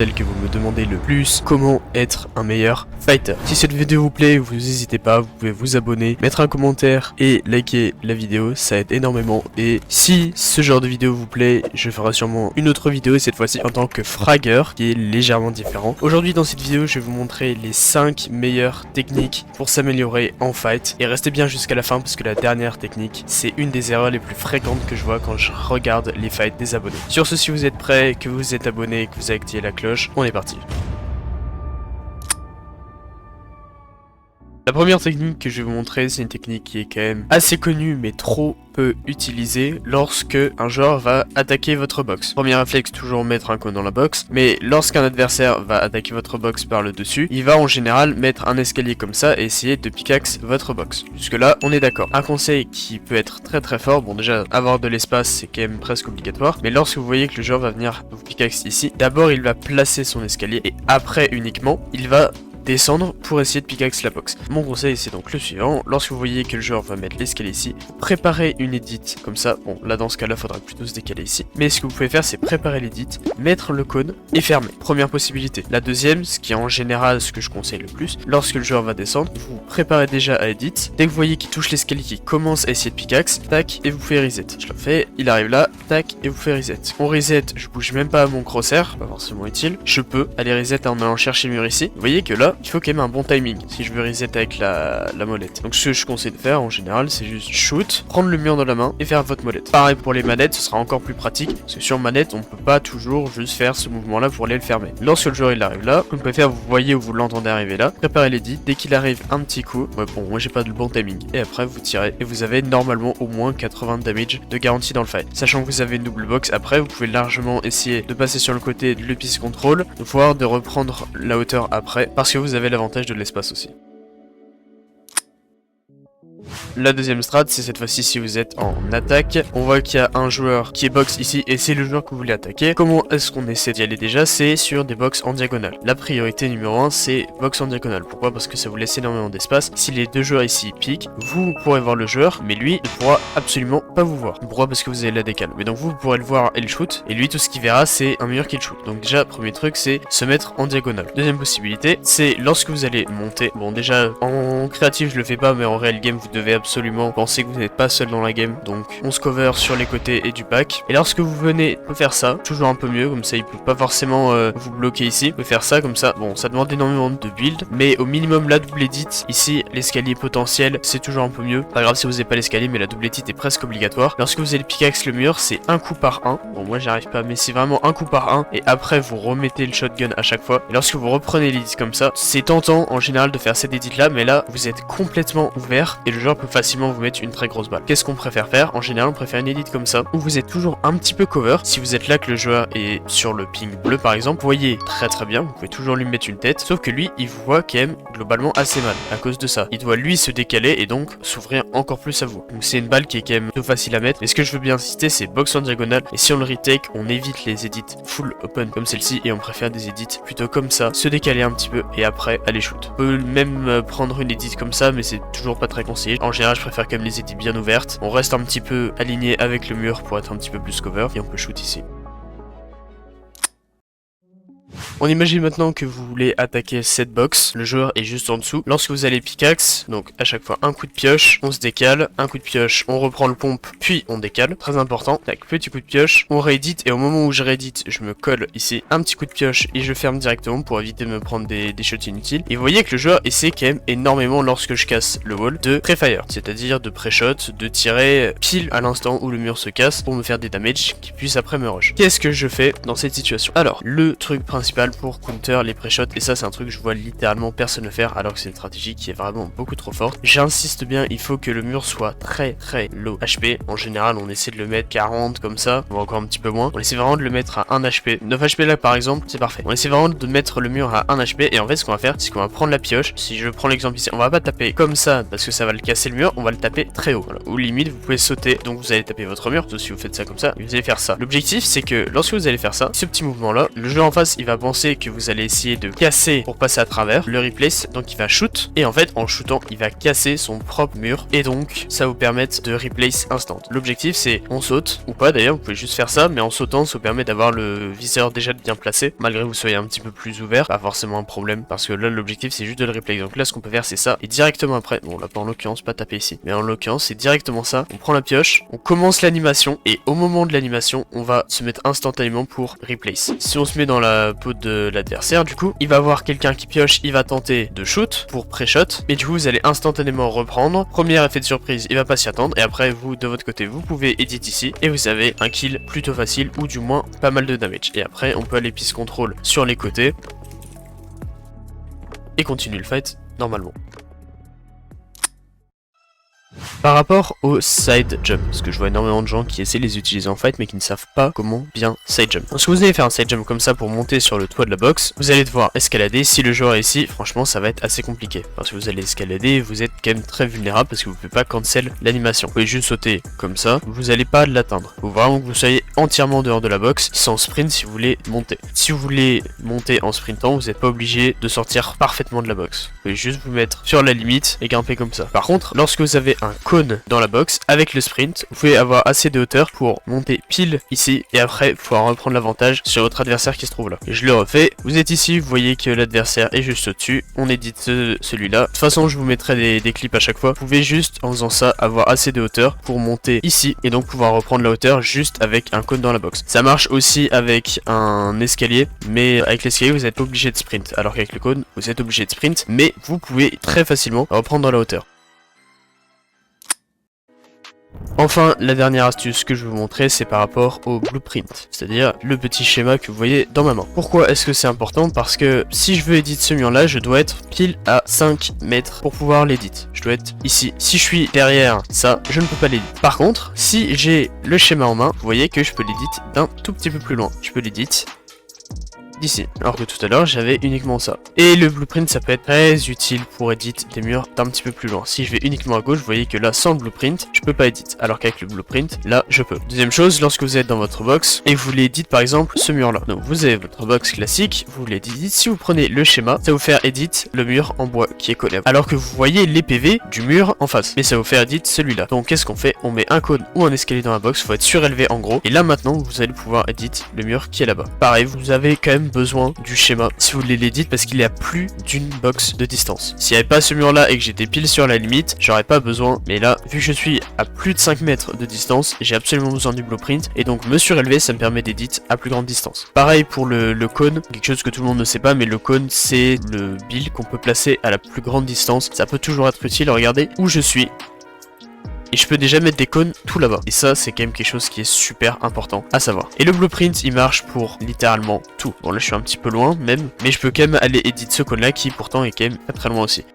Celle que vous me demandez le plus, comment être un meilleur fighter. Si cette vidéo vous plaît, vous n'hésitez pas, vous pouvez vous abonner, mettre un commentaire et liker la vidéo, ça aide énormément. Et si ce genre de vidéo vous plaît, je ferai sûrement une autre vidéo, cette fois-ci en tant que fragger, qui est légèrement différent. Aujourd'hui dans cette vidéo, je vais vous montrer les 5 meilleures techniques pour s'améliorer en fight. Et restez bien jusqu'à la fin parce que la dernière technique, c'est une des erreurs les plus fréquentes que je vois quand je regarde les fights des abonnés. Sur ce, si vous êtes prêts, que vous êtes abonné, que vous avez activé la cloche, on est parti. La première technique que je vais vous montrer, c'est une technique qui est quand même assez connue mais trop peu utilisée lorsque un joueur va attaquer votre box. Premier réflexe, toujours mettre un cône dans la box, mais lorsqu'un adversaire va attaquer votre box par le dessus, il va en général mettre un escalier comme ça et essayer de pickaxe votre box. Jusque là, on est d'accord. Un conseil qui peut être très fort, bon déjà avoir de l'espace c'est quand même presque obligatoire, mais lorsque vous voyez que le joueur va venir vous pickaxe ici, d'abord il va placer son escalier et après uniquement, il va descendre pour essayer de pickaxe la box. Mon conseil c'est donc le suivant, lorsque vous voyez que le joueur va mettre l'escalier ici, préparez une edit comme ça, bon là dans ce cas là faudra plutôt se décaler ici, mais ce que vous pouvez faire c'est préparer l'edit, mettre le cône et fermer, première possibilité. La deuxième, ce qui est en général ce que je conseille le plus, lorsque le joueur va descendre, vous préparez déjà à edit, dès que vous voyez qu'il touche l'escalier qui commence à essayer de pickaxe, tac et vous faites reset. Je le fais, il arrive là, tac et vous faites reset. On reset, je bouge même pas mon crosshair, pas forcément utile, je peux aller reset en allant chercher le mur ici, vous voyez que là, il faut quand même un bon timing si je veux reset avec la molette. Donc ce que je conseille de faire en général c'est juste shoot, prendre le mur dans la main et faire votre molette. Pareil pour les manettes, ce sera encore plus pratique parce que sur manette on peut pas toujours juste faire ce mouvement là pour aller le fermer. Lorsque le joueur il arrive là, vous pouvez faire, vous voyez où vous l'entendez arriver là, préparez l'edit, dès qu'il arrive un petit coup, ouais bon moi j'ai pas de bon timing, et après vous tirez et vous avez normalement au moins 80 damage de garantie dans le fight. Sachant que vous avez une double box, après vous pouvez largement essayer de passer sur le côté de l'epice control, voire de reprendre la hauteur après parce que vous avez l'avantage de l'espace aussi. La deuxième strat, c'est cette fois-ci si vous êtes en attaque. On voit qu'il y a un joueur qui est box ici et c'est le joueur que vous voulez attaquer. Comment est-ce qu'on essaie d'y aller déjà? C'est sur des box en diagonale. La priorité numéro 1, c'est box en diagonale. Pourquoi? Parce que ça vous laisse énormément d'espace. Si les deux joueurs ici piquent, vous pourrez voir le joueur, mais lui ne pourra absolument pas vous voir. Pourquoi? Parce que vous avez la décale. Mais donc vous pourrez le voir et le shoot, et lui tout ce qu'il verra c'est un mur qu'il shoot. Donc déjà, premier truc, c'est se mettre en diagonale. Deuxième possibilité, c'est lorsque vous allez monter. Bon déjà, en créatif je le fais pas, mais en réel game vous devez absolument penser que vous n'êtes pas seul dans la game, donc on se cover sur les côtés et du back. Et lorsque vous venez faire ça, toujours un peu mieux, comme ça il peut pas forcément vous bloquer ici. Vous pouvez faire ça comme ça, bon ça demande énormément de build, mais au minimum la double edit, ici l'escalier potentiel c'est toujours un peu mieux. Pas grave si vous n'avez pas l'escalier, mais la double edit est presque obligatoire. Lorsque vous allez pickaxe le mur, c'est un coup par un. Bon moi j'arrive pas, mais c'est vraiment un coup par un, et après vous remettez le shotgun à chaque fois. Et lorsque vous reprenez l'edit comme ça, c'est tentant en général de faire cette edit là, mais là vous êtes complètement ouvert et le joueur peut facilement vous mettre une très grosse balle. Qu'est-ce qu'on préfère faire? En général on préfère une edit comme ça où vous êtes toujours un petit peu cover. Si vous êtes là que le joueur est sur le ping bleu par exemple, vous voyez très bien, vous pouvez toujours lui mettre une tête, sauf que lui il vous voit quand même globalement assez mal à cause de ça. Il doit lui se décaler et donc s'ouvrir encore plus à vous. Donc c'est une balle qui est quand même plutôt facile à mettre, mais ce que je veux bien insister c'est box en diagonale, et si on le retake on évite les edits full open comme celle-ci et on préfère des edits plutôt comme ça, se décaler un petit peu et après aller shoot. On peut même prendre une edit comme ça, mais c'est toujours pas très conseillé. En général je préfère quand même les edits bien ouvertes. On reste un petit peu aligné avec le mur pour être un petit peu plus cover et on peut shoot ici. On imagine maintenant que vous voulez attaquer cette box, le joueur est juste en dessous. Lorsque vous allez pickaxe, donc à chaque fois un coup de pioche, on se décale, un coup de pioche, on reprend le pompe, puis on décale, très important. Tac, petit coup de pioche, on réédite et au moment où je réédite, je me colle ici, un petit coup de pioche et je ferme directement pour éviter de me prendre des shots inutiles. Et vous voyez que le joueur essaie quand même énormément lorsque je casse le wall de pré-fire, c'est-à-dire de pré-shot, de tirer pile à l'instant où le mur se casse pour me faire des damages qui puissent après me rush. Qu'est-ce que je fais dans cette situation? Alors, le truc principal pour counter les pré-shots, et ça c'est un truc que je vois littéralement personne le faire alors que c'est une stratégie qui est vraiment beaucoup trop forte. J'insiste bien, il faut que le mur soit très low HP. En général on essaie de le mettre 40 comme ça, ou encore un petit peu moins. On essaie vraiment de le mettre à 1 HP. 9 HP là par exemple, c'est parfait. On essaie vraiment de mettre le mur à 1 HP, et en fait ce qu'on va faire c'est qu'on va prendre la pioche. Si je prends l'exemple ici, on va pas taper comme ça parce que ça va le casser le mur, on va le taper très haut. Voilà. Ou limite vous pouvez sauter, donc vous allez taper votre mur, sauf si vous faites ça comme ça, et vous allez faire ça. L'objectif c'est que lorsque vous allez faire ça, ce petit mouvement là, le joueur en face il va penser pensez que vous allez essayer de casser pour passer à travers, le replace, donc il va shoot, et en fait en shootant il va casser son propre mur, et donc ça vous permet de replace instant. L'objectif c'est on saute, ou pas d'ailleurs, vous pouvez juste faire ça, mais en sautant ça vous permet d'avoir le viseur déjà bien placé, malgré que vous soyez un petit peu plus ouvert, pas forcément un problème, parce que là l'objectif c'est juste de le replace. Donc là ce qu'on peut faire c'est ça, et directement après, bon là pas en l'occurrence, pas taper ici, mais en l'occurrence c'est directement ça, on prend la pioche, on commence l'animation, et au moment de l'animation on va se mettre instantanément pour replace. Si on se met dans la peau de l'adversaire, du coup il va voir quelqu'un qui pioche, il va tenter de shoot pour pré-shot, et du coup vous allez instantanément reprendre. Premier effet de surprise, il va pas s'y attendre, et après vous de votre côté vous pouvez edit ici, et vous avez un kill plutôt facile, ou du moins pas mal de damage. Et après on peut aller piste contrôle sur les côtés, et continuer le fight normalement. Par rapport au side jump, parce que je vois énormément de gens qui essaient de les utiliser en fight mais qui ne savent pas comment bien side jump. Lorsque vous allez faire un side jump comme ça pour monter sur le toit de la box, vous allez devoir escalader. Si le joueur est ici, franchement ça va être assez compliqué, parce que vous allez escalader et vous êtes quand même très vulnérable parce que vous ne pouvez pas cancel l'animation. Vous pouvez juste sauter comme ça, vous n'allez pas l'atteindre. Il faut vraiment que vous soyez entièrement dehors de la box, sans sprint si vous voulez monter. Si vous voulez monter en sprintant, vous n'êtes pas obligé de sortir parfaitement de la box. Vous pouvez juste vous mettre sur la limite et grimper comme ça. Par contre, lorsque vous avez un cône dans la box avec le sprint, vous pouvez avoir assez de hauteur pour monter pile ici et après pouvoir reprendre l'avantage sur votre adversaire qui se trouve là. Et je le refais, vous êtes ici, vous voyez que l'adversaire est juste au-dessus, on édite celui-là. De toute façon je vous mettrai des clips à chaque fois. Vous pouvez juste en faisant ça avoir assez de hauteur pour monter ici et donc pouvoir reprendre la hauteur juste avec un cône dans la box. Ça marche aussi avec un escalier, mais avec l'escalier vous êtes obligé de sprint, alors qu'avec le cône vous êtes obligé de sprint, mais vous pouvez très facilement reprendre dans la hauteur. Enfin, la dernière astuce que je vais vous montrer, c'est par rapport au blueprint, c'est-à-dire le petit schéma que vous voyez dans ma main. Pourquoi est-ce que c'est important? Parce que si je veux edit ce mur-là, je dois être pile à 5 mètres pour pouvoir l'édit. Je dois être ici. Si je suis derrière ça, je ne peux pas l'édit. Par contre, si j'ai le schéma en main, vous voyez que je peux l'édit d'un tout petit peu plus loin. Je peux l'édit d'ici, alors que tout à l'heure j'avais uniquement ça. Et le blueprint ça peut être très utile pour edit des murs d'un petit peu plus loin. Si je vais uniquement à gauche, vous voyez que là sans le blueprint je peux pas edit, alors qu'avec le blueprint là je peux. Deuxième chose, lorsque vous êtes dans votre box et vous voulez edit par exemple ce mur là, donc vous avez votre box classique, vous voulez edit, si vous prenez le schéma ça va vous faire edit le mur en bois qui est collé, alors que vous voyez les PV du mur en face, mais ça va vous faire edit celui-là. Donc qu'est-ce qu'on fait? On met un cône ou un escalier dans la box, faut être surélevé en gros, et là maintenant vous allez pouvoir edit le mur qui est là-bas. Pareil, vous avez quand même besoin du schéma si vous voulez l'édit parce qu'il y a plus d'une box de distance. S'il n'y avait pas ce mur là et que j'étais pile sur la limite, j'aurais pas besoin, mais là vu que je suis à plus de 5 mètres de distance, j'ai absolument besoin du blueprint et donc me surélever ça me permet d'édit à plus grande distance. Pareil pour le cône, quelque chose que tout le monde ne sait pas, mais le cône c'est le build qu'on peut placer à la plus grande distance, ça peut toujours être utile. Regardez où je suis et je peux déjà mettre des cônes tout là-bas. Et ça, c'est quand même quelque chose qui est super important à savoir. Et le blueprint, il marche pour littéralement tout. Bon, là, je suis un petit peu loin même, mais je peux quand même aller edit ce cône-là qui pourtant est quand même pas très loin aussi.